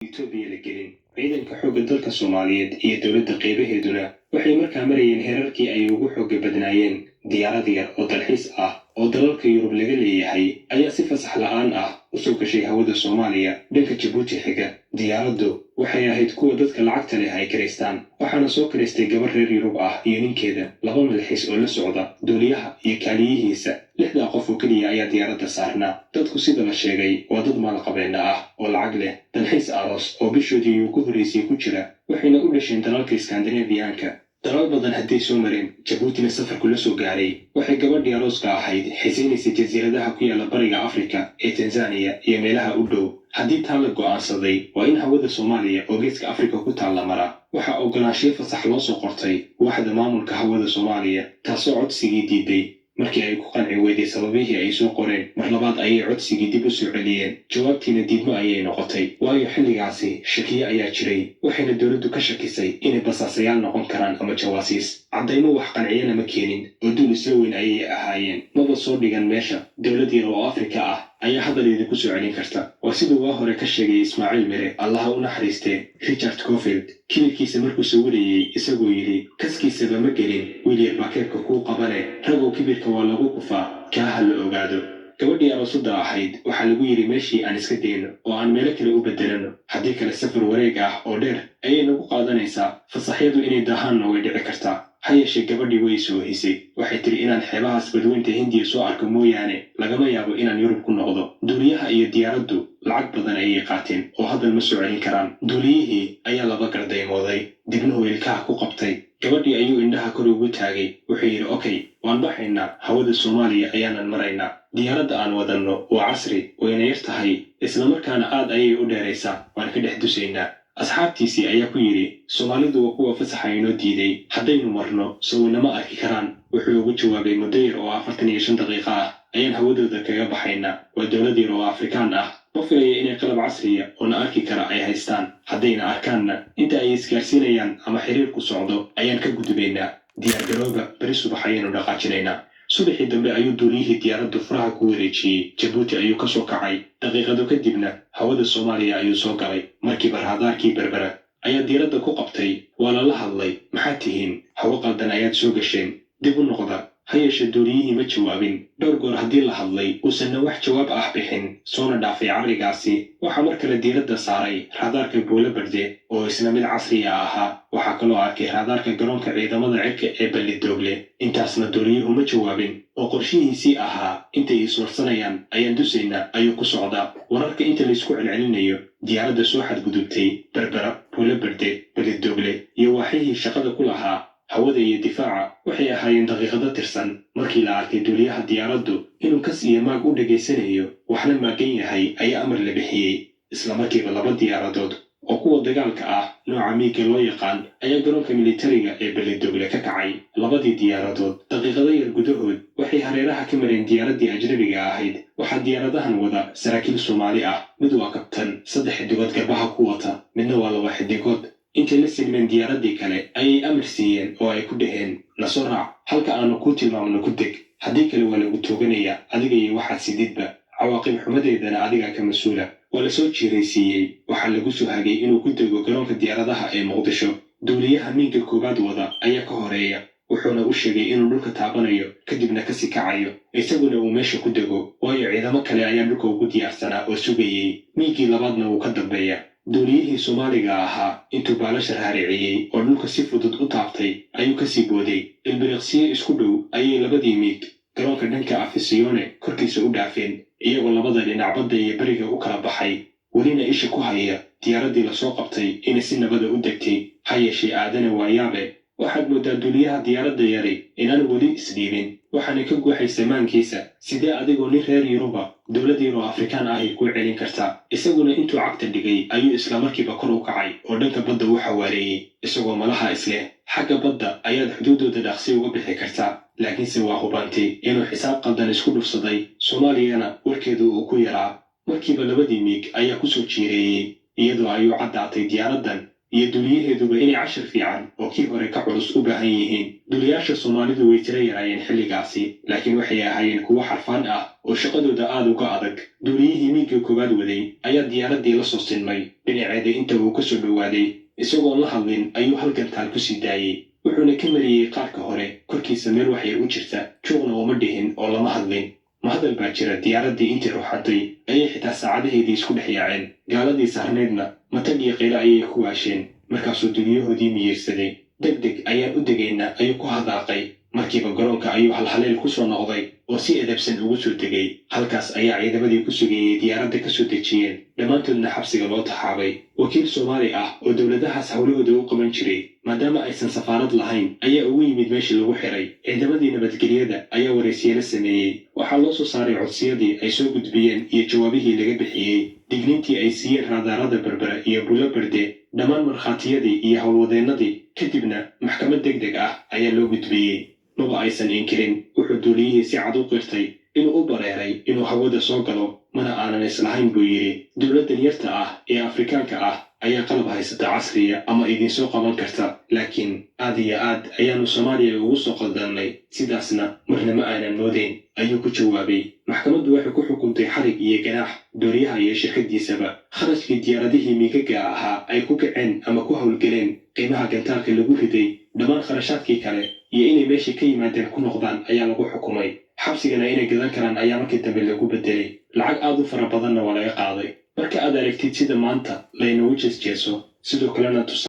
Itoobiya la gelin ciidanka xoogga dalka Soomaaliyeed iyo dowladda qeybaheeduna waxay markaa marayeen heerarkii ay ugu xoogga badnaayeen diyaarad yar oo dalxiis ah oo dalalka Yurub laga leeyahay ayaa si fasax la'aan ah u soo gashay hawada Soomaaliya dhanka Jabuuti xiga. Diyaaraddu waxay ahayd kuwa dadka lacagta leh ay kiraystaan, waxaana soo kiraystay gabar reer Yurub ah iyo ninkeeda, laba milxiis oo la socda duuliyaha iyo kaaliyihiisa. 6 qof oo keliya ayaa diyaaradda saarnaa. Dadku sida la sheegay waa dad maalqabeena ah oo lacag leh, dalxiis aroos oo bishoodii ugu horreysay ku jira, waxayna u dhasheen dalalka Iskandinaafiyaanka. dalal badan hadday soo mareen, Jabuutina safarku la soo gaaray. Waxay gabadhii arooska ahayd xiisaynaysay jasiiradaha ku yaala bariga Afrika ee Tanzania iyo meelaha u dhow. Haddii taa la go'aansaday waa in hawada Soomaaliya oo geeska Afrika ku taalla mara. Waxaa oggolaanshiyo fasax loo soo qortay waaxda maamulka hawada Soomaaliya, taasoo codsigii diiday. Markii ay ku qanci weyday sababihii ay soo qoreen, mar labaad ayay codsigii dib u soo celiyeen. Jawaabtiina diidmo ayay noqotay, waayo xilligaasi shakiye ayaa jiray. Waxayna dowladdu ka shakisay inay basaasayaal noqon karaan ama jawaasiis. Caddaymo wax qanciyana ma keenin, oo duul isla weyn ayay ahaayeen. Maba soo dhigan meesha. Dowlad yar oo Afrika ah ayaa hadal idinku soo celin karta. Waa siduu waa hore ka sheegay Ismaaciil Mire, allaha u naxariistee, Richard Cofield. Kibirkiisa markuu sawirayay isagoo yidhi, kaskiisaba ma gelin, wiil yar baa keebka kuu qabane, ragow kibirka waa lagu kufaa, kaa ha la ogaado. Gabadhii aroosada ahayd waxaa lagu yidhi meeshii aan iska dayno oo aan meelo kale u beddelano. Haddii kale safar wareeg ah oo dheer ayay nagu qaadanaysaa. Fasaxyadu inay daahaanna way dhici kartaa. Ha yeeshee gabadhii way soo hisay. Waxay tiri inaan xeebahaas badweynta Hindiya soo arko mooyaane lagama yaabo inaan Yurub ku noqdo. Duuliyaha iyo diyaaraddu lacag badan ayay qaateen oo hadal ma soo celin karaan. Duuliyihii ayaa laba gardaymooday, dibnuhu ilkaha ku qabtay. Gabadhii ayuu indhaha kor ugu taagay. Wuxuu yidhi, okay, waan baxaynaa, hawada Soomaaliya ayaanan maraynaa. Diyaaradda aan wadanno waa casri, wayna yar tahay, isla markaana aad ayay u dheeraysaa, waan ka dhex dusaynaa. Asxaabtiisii ayaa ku yidhi, Soomaalidu waa kuwa fasaxa inoo diiday, haddaynu marno sawinama arki karaan. Wuxuu ugu jawaabay, muddo yar oo 45 daqiiqo ah ayaan hawadooda kaga baxaynaa. Waa dowlad yar oo Afrikaan ah. Ma filaya inay qalab casriya oo na arki kara ay haystaan. Haddayna arkaanna, inta ay isgaarsiinayaan ama xiriirku socdo ayaan ka gudbaynaa. Diyaargarooba, beri subax ayaynu dhaqaajinaynaa. Subaxii dambe ayuu duuliyihii diyaaraddu furaha ku wareejiyey. Jabuuti ayuu ka soo kacay. Daqiiqado kadibna hawada Soomaaliya ayuu soo galay. Markiiba raadaarkii Berbera ayaa diyaaradda ku qabtay. Waa lala hadlay, maxaad tihiin? Hawo qaldan ayaad soo gasheen. Dib u noqda. Ha yeeshee duuliyihii ma jawaabin. Dhowr goor haddii la hadlay uusanna wax jawaab ah bixin, soona dhaafay carrigaasi. Waxaa mar kale diiradda saaray raadaarka Buule Berde oo isna mid casriya ahaa. Waxaa kaloo arkay raadaarka garoonka ciidamada cirka ee Balli-Doogle. Intaasna duuliyuhu ma jawaabin, oo qorshihiisii ahaa intay iswarsanayaan ayaan dusaynaa ayuu ku socdaa. Wararka inta laysku celcelinayo, diyaaradda soo xadgudubtay Berbera, Buule Berde, Balli-Doogle iyo waaxyihii shaqada ku lahaa hawada iyo difaaca waxay ahaayeen daqiiqado tirsan. Markii la arkay duuliyaha diyaaraddu inuu kas iyo maag u dhegaysanayo, waxna maagan yahay ayaa amar la bixiyey. Isla markiiba 2 diyaaradood oo kuwa dagaalka ah nooca miiga loo yaqaan ayaa garoonka militariga ee Balli-Doogle ka kacay. 2dii diyaaradood daqiiqado yar gudahood waxay hareeraha ka mareen diyaaraddii ajnabiga ahayd. Waxaa diyaaradahan wada saraakiil Soomaali ah. Mid waa kabtan, 3 xidigood garbaha ku wata, midna waa 2 xidigood. Intay la silmeen diyaaraddii kale ayay amar siiyeen oo ay ku dhaheen, na soo raac, halka aanu kuu tilmaamno ku deg. Haddii kale waa lagu tooganayaa, adiga iyo waxaad sididba. Cawaaqib xumadeedana adigaa ka mas-uula. Waa la soo jiiraysiiyey. Waxaa lagu soo hagay inuu ku dego garoonka diyaaradaha ee Muqdisho. Duuliyaha miiga koowaad wada ayaa ka horeeya. Wuxuuna u sheegay inuu dhulka taabanayo, kadibna ka sii kacayo. Isaguna uu meesha ku dego, waayo ciidamo kale ayaa dhulka ugu diyaarsanaa oo sugayey. Miigii labaadna wuu ka dambeeya. Duuliyihii Soomaaliga ahaa intuu baalasha raariciyey oo dhulka si fudud u taabtay ayuu ka sii booday. Ilbiriqsiyo isku dhow ayay 2dii miig garoonka dhanka Afisyoone korkiisa u dhaafeen, iyagoo 2 dhinac badda iyo beriga u kala baxay, welina isha ku haya diyaaraddii la soo qabtay inay si nabada u degtay. Ha yeeshee aadana waa yaabe. Waxaad moodaa duuliyaha diyaaradda yari inaan weli isdhiibin. waxaana ka guuxaysa maankiisa sidee adigoo nin reer Yuruba dowlad yar oo Afrikaan ah ay ku celin kartaa. Isaguna intuu cagta dhigay ayuu isla markiiba kor u kacay oo dhanka badda u xawaareeyay, isagoo malaha isleh xagga badda ayaad xuduudooda dhaqsi uga bixi kartaa. laakiinse waa hubantay inuu xisaab qaldan isku dhufsaday. Soomaaliyana warkeedu uu ku yaraa. Markiiba 2dii miig ayaa ku soo jiireeyay, iyadoo ayuu caddaatay diyaaraddan iyo duliyaheeduba inay cashar fiican oo kii hore ka culus u baahan yihiin. duliyaasha Soomaalidu way tiro yaraayeen xilligaasi, laakiin waxay ahaayeen kuwo xarfaan ah oo shaqadooda aad uga adag. duliyihii miigga koowaad waday ayaa diyaaraddii la soo sinmay dhinaceeda inta uu ka soo dhowaaday. isagoon la hadlin ayuu hal gantaal ku sii daayey, wuxuuna ka mariyey qaarka hore korkiisa meel wax yar u jirta. juuqna uma dhihin oo lama hadlin. ma hadal baa jira diyaaraddii intii ruuxatay ayay xitaa saacadaheedii isku dhex yaaceen. gaaladii saarneedna matag iyo qaylo ayay ku waasheen. markaasuu duniyahoodii miyirsaday. degdeg ayaan u degaynaa ayuu ku hadaaqay. markiiba garoonka ayuu halhaleel ku soo noqday oo si edabsan ugu soo degay. halkaas ayaa ciidamadii ku sugeeyey diyaaradda ka soo dejiyeen, dhammaantoodna xabsiga loo taxaabay. wakiil Soomaali ah oo dowladahaas howlahooda u qaban jiray maadaama aysan safaarad lahayn ayaa ugu yimid meeshii lagu xiray. ciidamadii nabadgelyada ayaa waraysiyeelo sameeyey. waxaa loo soo saaray codsiyadii ay soo gudbiyeen iyo jawaabihii laga bixiyey, digniintii ay siiyeen raadaarada berbera iyo bulo berde, dhammaan markhaatiyadii iyo howlwadeennadii. kadibna maxkamad degdeg ah ayaa loo gudbiyey. maba aysan inkirin. wuxuu duuliyihii si cad u qirtay inuu u bareeray inuu hawada soo galo, mana aanan islahayn buu yidhi. dowladdan yarta ah ee Afrikaanka ah ayaa qalab haysata casriya ama idinsoo qaban karta, laakiin aad iyo aad ayaannu Soomaaliya ugu soo qaldannay, sidaasna marna ma aanan moodayn, ayuu ku jawaabay. maxkamaddu waxay ku xukuntay xarig iyo ganaax dooriyaha iyo shirkaddiisaba. kharashkii diyaaradihii miigaga ahaa ay ku kaceen ama ku howlgaleen, qiimaha gantaalka lagu riday, dhammaan kharashaadkii kale iyo inay meeshii ka yimaadeen ku noqdaan ayaa lagu xukumay. xabsigana inay gadan karaan ayaa markii dambe lagu bedelay. lacag aad u fara badanna waa laga qaaday. marka aad aragtid sida maanta laynagu jeesjeeso, sidoo kalena